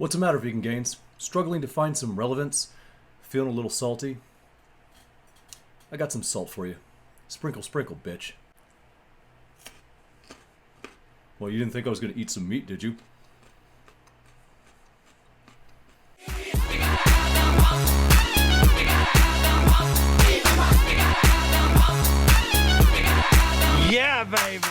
What's the matter, Vegan Gains? Struggling to find some relevance? Feeling a little salty? I got some salt for you. Sprinkle, sprinkle, bitch. Well, you didn't think I was going to eat some meat, did you? Yeah, baby!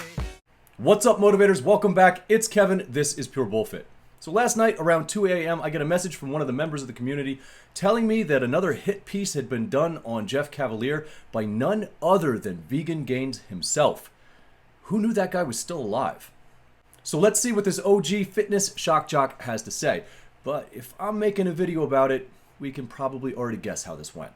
What's up, motivators? Welcome back. It's Kevin. This is Pure Bullfit. So last night around 2 a.m. I get a message from one of the members of the community telling me that another hit piece had been done on Jeff Cavaliere by none other than Vegan Gains himself. Who knew that guy was still alive? So let's see what this OG fitness shock jock has to say. But if I'm making a video about it, we can probably already guess how this went.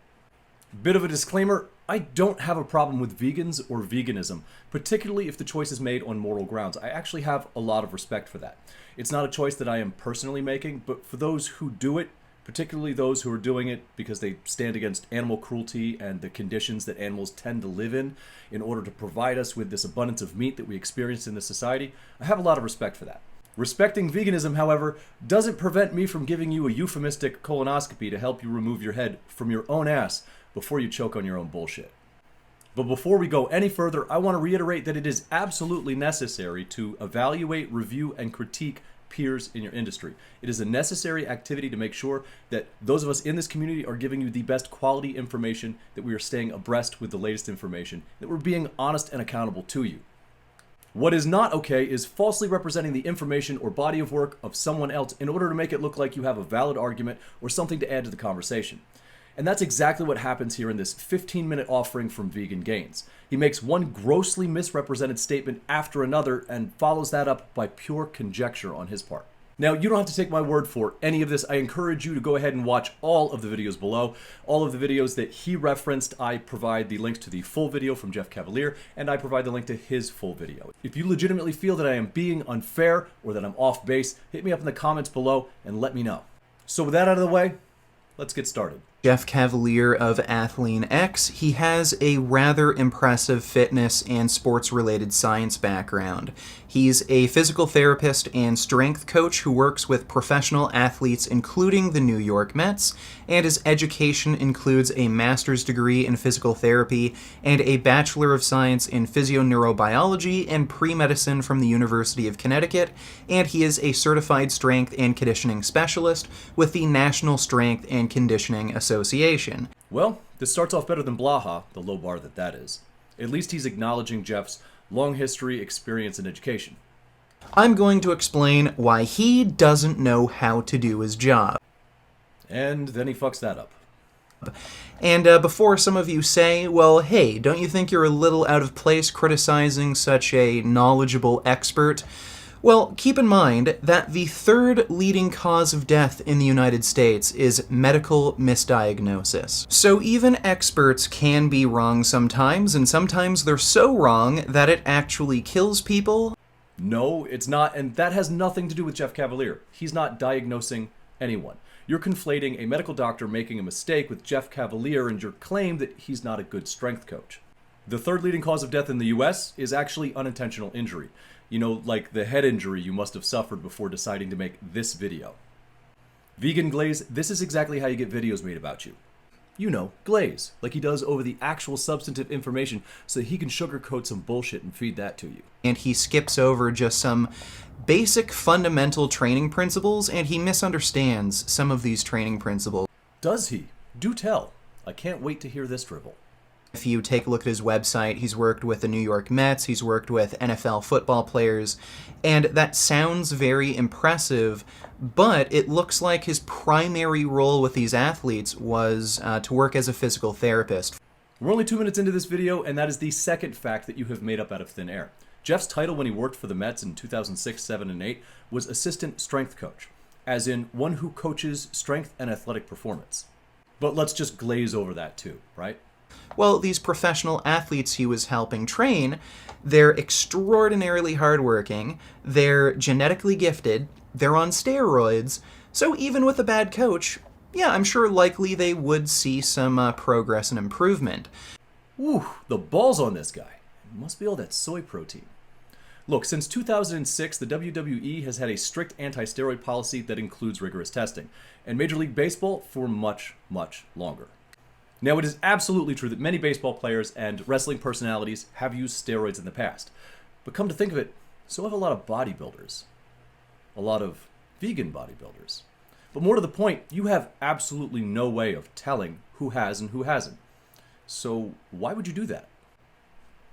Bit of a disclaimer, I don't have a problem with vegans or veganism, particularly if the choice is made on moral grounds. I actually have a lot of respect for that. It's not a choice that I am personally making, but for those who do it, particularly those who are doing it because they stand against animal cruelty and the conditions that animals tend to live in order to provide us with this abundance of meat that we experience in this society, I have a lot of respect for that. Respecting veganism, however, doesn't prevent me from giving you a euphemistic colonoscopy to help you remove your head from your own ass before you choke on your own bullshit. But before we go any further, I want to reiterate that it is absolutely necessary to evaluate, review, and critique peers in your industry. It is a necessary activity to make sure that those of us in this community are giving you the best quality information, that we are staying abreast with the latest information, that we're being honest and accountable to you. What is not okay is falsely representing the information or body of work of someone else in order to make it look like you have a valid argument or something to add to the conversation. And that's exactly what happens here in this 15-minute offering from Vegan Gains. He makes one grossly misrepresented statement after another and follows that up by pure conjecture on his part. Now, you don't have to take my word for any of this. I encourage you to go ahead and watch all of the videos below. All of the videos that he referenced, I provide the links to the full video from Jeff Cavaliere, and I provide the link to his full video. If you legitimately feel that I am being unfair or that I'm off base, hit me up in the comments below and let me know. So with that out of the way, let's get started. Jeff Cavaliere of Athlean X. He has a rather impressive fitness and sports-related science background. He's a physical therapist and strength coach who works with professional athletes, including the New York Mets, and his education includes a master's degree in physical therapy and a Bachelor of Science in Physioneurobiology and Pre-Medicine from the University of Connecticut, and he is a certified strength and conditioning specialist with the National Strength and Conditioning Association. Well, this starts off better than Blaha, the low bar that is. At least he's acknowledging Jeff's long history, experience, and education. I'm going to explain why he doesn't know how to do his job. And then he fucks that up. And before some of you say, well, hey, don't you think you're a little out of place criticizing such a knowledgeable expert? Well, keep in mind that the third leading cause of death in the United States is medical misdiagnosis. So even experts can be wrong sometimes, and sometimes they're so wrong that it actually kills people. No, it's not, and that has nothing to do with Jeff Cavaliere. He's not diagnosing anyone. You're conflating a medical doctor making a mistake with Jeff Cavaliere and your claim that he's not a good strength coach. The third leading cause of death in the US is actually unintentional injury. You know, like the head injury you must have suffered before deciding to make this video. Vegan Glaze, this is exactly how you get videos made about you. You know, glaze, like he does over the actual substantive information so that he can sugarcoat some bullshit and feed that to you. And he skips over just some basic fundamental training principles, and he misunderstands some of these training principles. Does he? Do tell. I can't wait to hear this drivel. If you take a look at his website, he's worked with the New York Mets, he's worked with NFL football players, and that sounds very impressive, but it looks like his primary role with these athletes was to work as a physical therapist. We're only 2 minutes into this video, and that is the second fact that you have made up out of thin air. Jeff's title when he worked for the Mets in 2006, 7, and 8 was assistant strength coach, as in one who coaches strength and athletic performance. But let's just glaze over that too, right? Well, these professional athletes he was helping train, they're extraordinarily hardworking, they're genetically gifted, they're on steroids, so even with a bad coach, yeah, I'm sure likely they would see some progress and improvement. Whew, the balls on this guy. It must be all that soy protein. Look, since 2006, the WWE has had a strict anti-steroid policy that includes rigorous testing, and Major League Baseball for much, much longer. Now, it is absolutely true that many baseball players and wrestling personalities have used steroids in the past. But come to think of it, so have a lot of bodybuilders. A lot of vegan bodybuilders. But more to the point, you have absolutely no way of telling who has and who hasn't. So why would you do that?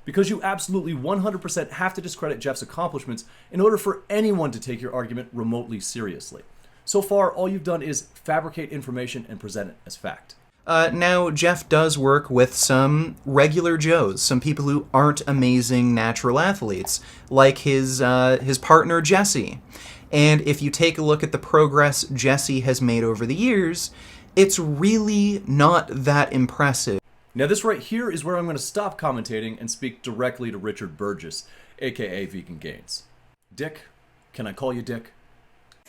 Because you absolutely 100% have to discredit Jeff's accomplishments in order for anyone to take your argument remotely seriously. So far, all you've done is fabricate information and present it as fact. Now, Jeff does work with some regular Joes, some people who aren't amazing natural athletes, like his partner Jesse. And if you take a look at the progress Jesse has made over the years, it's really not that impressive. Now this right here is where I'm going to stop commentating and speak directly to Richard Burgess, aka Vegan Gains. Dick, can I call you Dick?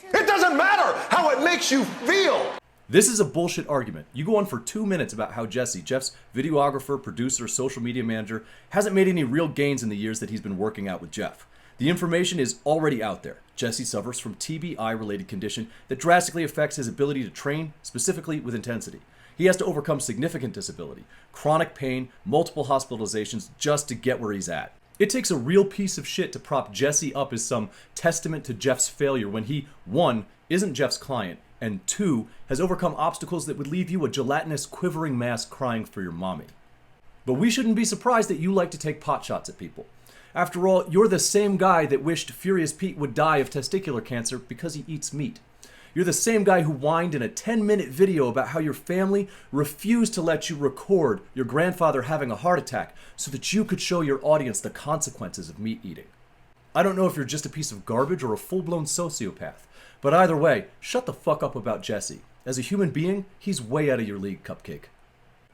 It doesn't matter how it makes you feel! This is a bullshit argument. You go on for 2 minutes about how Jesse, Jeff's videographer, producer, social media manager, hasn't made any real gains in the years that he's been working out with Jeff. The information is already out there. Jesse suffers from TBI-related condition that drastically affects his ability to train, specifically with intensity. He has to overcome significant disability, chronic pain, multiple hospitalizations just to get where he's at. It takes a real piece of shit to prop Jesse up as some testament to Jeff's failure when he, 1, isn't Jeff's client, and 2, has overcome obstacles that would leave you a gelatinous, quivering mass crying for your mommy. But we shouldn't be surprised that you like to take pot shots at people. After all, you're the same guy that wished Furious Pete would die of testicular cancer because he eats meat. You're the same guy who whined in a 10-minute video about how your family refused to let you record your grandfather having a heart attack so that you could show your audience the consequences of meat eating. I don't know if you're just a piece of garbage or a full-blown sociopath, but either way, shut the fuck up about Jesse. As a human being, he's way out of your league, Cupcake.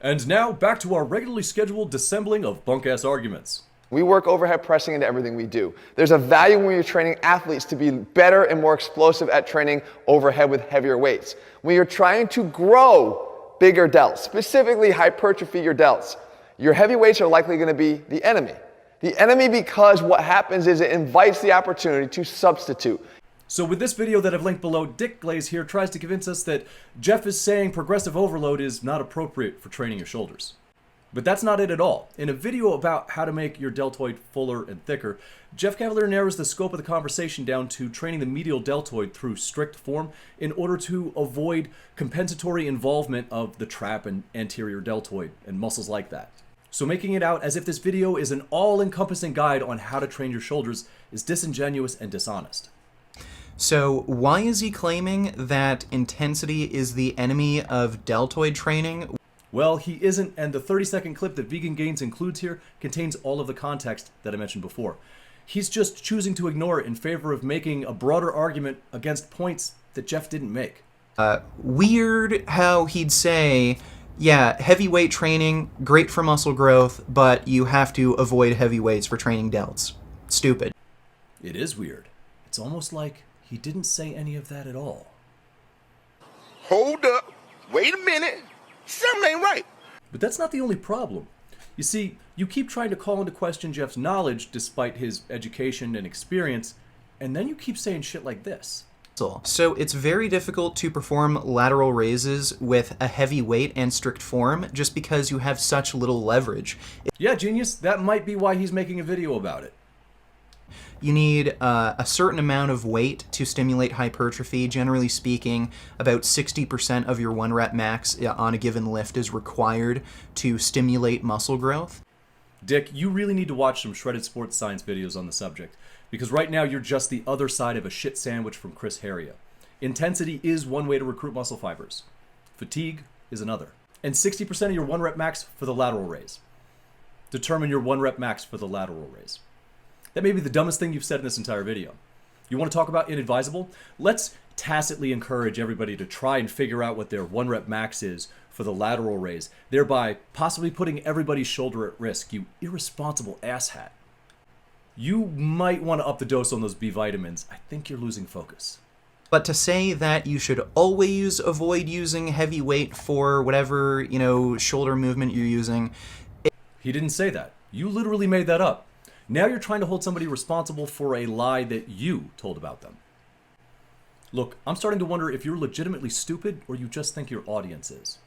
And now, back to our regularly scheduled dissembling of bunk-ass arguments. We work overhead pressing into everything we do. There's a value when you're training athletes to be better and more explosive at training overhead with heavier weights. When you're trying to grow bigger delts, specifically hypertrophy your delts, your heavy weights are likely going to be the enemy. The enemy because what happens is it invites the opportunity to substitute. So with this video that I've linked below, Dick Glaze here tries to convince us that Jeff is saying progressive overload is not appropriate for training your shoulders. But that's not it at all. In a video about how to make your deltoid fuller and thicker, Jeff Cavalier narrows the scope of the conversation down to training the medial deltoid through strict form in order to avoid compensatory involvement of the trap and anterior deltoid and muscles like that. So making it out as if this video is an all-encompassing guide on how to train your shoulders is disingenuous and dishonest. So why is he claiming that intensity is the enemy of deltoid training? Well, he isn't, and the 30-second clip that Vegan Gains includes here contains all of the context that I mentioned before. He's just choosing to ignore it in favor of making a broader argument against points that Jeff didn't make. Weird how he'd say, yeah, heavyweight training, great for muscle growth, but you have to avoid heavy weights for training delts. Stupid. It is weird. It's almost like he didn't say any of that at all. Hold up. Wait a minute. Something ain't right. But that's not the only problem. You see, you keep trying to call into question Jeff's knowledge despite his education and experience, and then you keep saying shit like this. So it's very difficult to perform lateral raises with a heavy weight and strict form just because you have such little leverage. Yeah, genius. That might be why he's making a video about it. You need a certain amount of weight to stimulate hypertrophy. Generally speaking, about 60% of your 1 rep max on a given lift is required to stimulate muscle growth. Dick, you really need to watch some shredded sports science videos on the subject, because right now you're just the other side of a shit sandwich from Chris Heria. Intensity is one way to recruit muscle fibers. Fatigue is another. And 60% of your 1 rep max for the lateral raise. Determine your 1 rep max for the lateral raise. That may be the dumbest thing you've said in this entire video. You want to talk about inadvisable? Let's tacitly encourage everybody to try and figure out what their 1 rep max is for the lateral raise, thereby possibly putting everybody's shoulder at risk, you irresponsible asshat. You might want to up the dose on those B vitamins. I think you're losing focus. But to say that you should always avoid using heavy weight for whatever, shoulder movement you're using. He didn't say that. You literally made that up. Now you're trying to hold somebody responsible for a lie that you told about them. Look, I'm starting to wonder if you're legitimately stupid or you just think your audience is.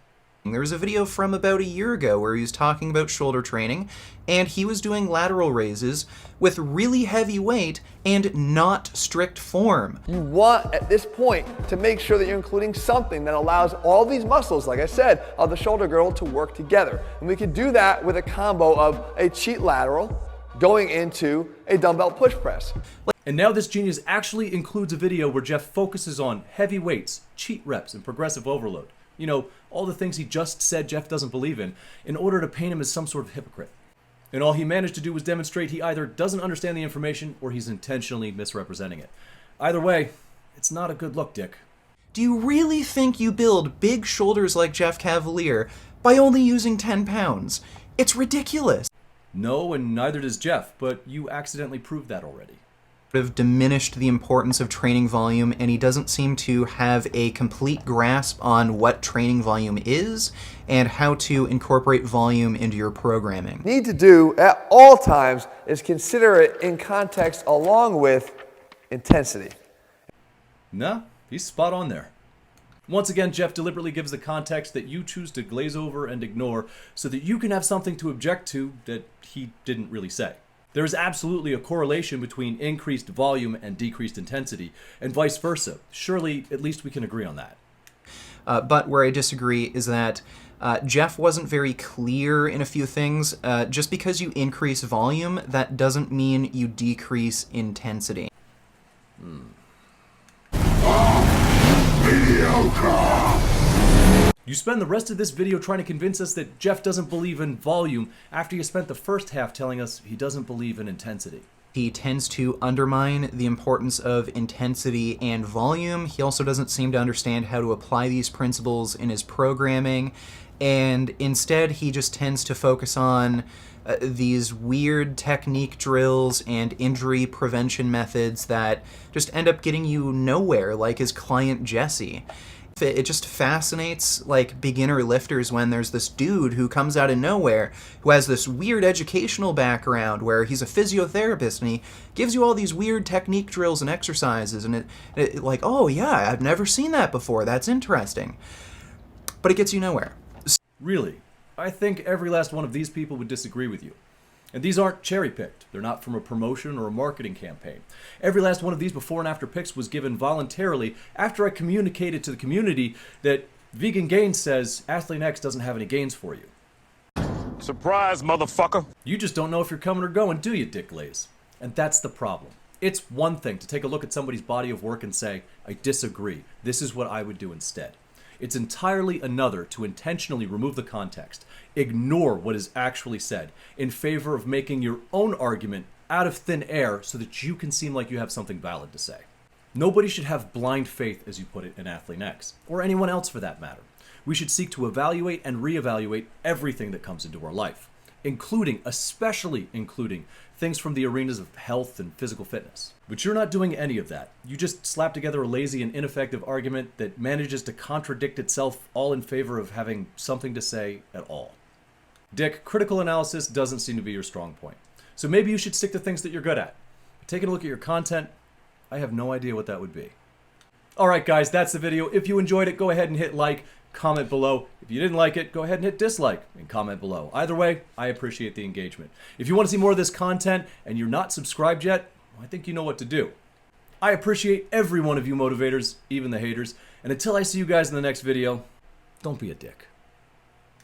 There was a video from about a year ago where he was talking about shoulder training, and he was doing lateral raises with really heavy weight and not strict form. You want, at this point, to make sure that you're including something that allows all these muscles, like I said, of the shoulder girdle to work together. And we can do that with a combo of a cheat lateral going into a dumbbell push press. And now this genius actually includes a video where Jeff focuses on heavy weights, cheat reps, and progressive overload. You know, all the things he just said Jeff doesn't believe in order to paint him as some sort of hypocrite. And all he managed to do was demonstrate he either doesn't understand the information or he's intentionally misrepresenting it. Either way, it's not a good look, Dick. Do you really think you build big shoulders like Jeff Cavalier by only using 10 pounds? It's ridiculous. No, and neither does Jeff, but you accidentally proved that already. Have diminished the importance of training volume, and he doesn't seem to have a complete grasp on what training volume is and how to incorporate volume into your programming. Need to do at all times is consider it in context along with intensity. Nah, he's spot on there. Once again, Jeff deliberately gives the context that you choose to glaze over and ignore so that you can have something to object to that he didn't really say. There is absolutely a correlation between increased volume and decreased intensity, and vice versa. Surely, at least we can agree on that. But where I disagree is that Jeff wasn't very clear in a few things. Just because you increase volume, that doesn't mean you decrease intensity. You spend the rest of this video trying to convince us that Jeff doesn't believe in volume after you spent the first half telling us he doesn't believe in intensity. He tends to undermine the importance of intensity and volume. He also doesn't seem to understand how to apply these principles in his programming, and instead he just tends to focus on these weird technique drills and injury prevention methods that just end up getting you nowhere, like his client Jesse. It just fascinates like beginner lifters when there's this dude who comes out of nowhere who has this weird educational background where he's a physiotherapist and he gives you all these weird technique drills and exercises, and it like, oh yeah, I've never seen that before, that's interesting. But it gets you nowhere. Really, I think every last one of these people would disagree with you. And these aren't cherry-picked. They're not from a promotion or a marketing campaign. Every last one of these before and after pics was given voluntarily after I communicated to the community that Vegan Gains says Athlean X doesn't have any gains for you. Surprise, motherfucker. You just don't know if you're coming or going, do you, Dick Glaze? And that's the problem. It's one thing to take a look at somebody's body of work and say, I disagree. This is what I would do instead. It's entirely another to intentionally remove the context, ignore what is actually said, in favor of making your own argument out of thin air so that you can seem like you have something valid to say. Nobody should have blind faith, as you put it, in Athlean X, or anyone else for that matter. We should seek to evaluate and reevaluate everything that comes into our life, especially including things from the arenas of health and physical fitness. But you're not doing any of that. You just slap together a lazy and ineffective argument that manages to contradict itself, all in favor of having something to say at all. Dick, critical analysis doesn't seem to be your strong point. So maybe you should stick to things that you're good at. Taking a look at your content, I have no idea what that would be. Alright guys, that's the video. If you enjoyed it, go ahead and hit like, comment below. If you didn't like it, go ahead and hit dislike and comment below. Either way, I appreciate the engagement. If you want to see more of this content and you're not subscribed yet, I think you know what to do. I appreciate every one of you motivators, even the haters, and until I see you guys in the next video, don't be a dick.